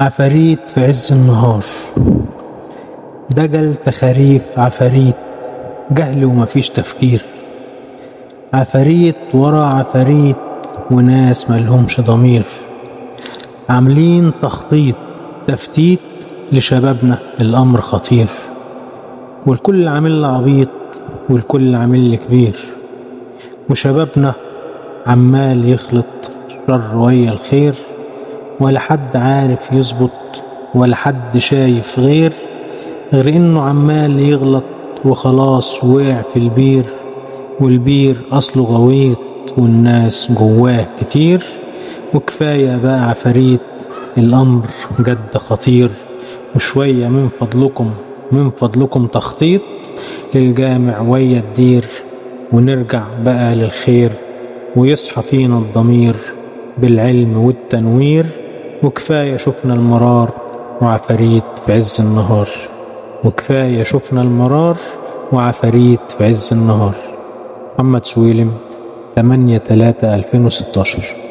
عفاريت في عز النهار، دجل تخاريف عفاريت، جهل ومفيش تفكير. عفاريت ورا عفاريت وناس ملهمش ضمير، عاملين تخطيط تفتيت لشبابنا. الأمر خطير، والكل عامل عبيط والكل عامل كبير، وشبابنا عمال يخلط شر ويا الخير، ولا حد عارف يظبط ولا حد شايف غير انه عمال يغلط وخلاص وقع في البير، والبير اصله غويط والناس جواه كتير. وكفاية بقى عفاريت، الامر جد خطير، وشوية من فضلكم تخطيط للجامع ويا الدير، ونرجع بقى للخير ويصحى فينا الضمير بالعلم والتنوير. وكفاية شفنا المرار وعفاريت في عز النهار، وكفاية شفنا المرار وعفاريت في عز النهار. محمد سويلم، 8/3/2016.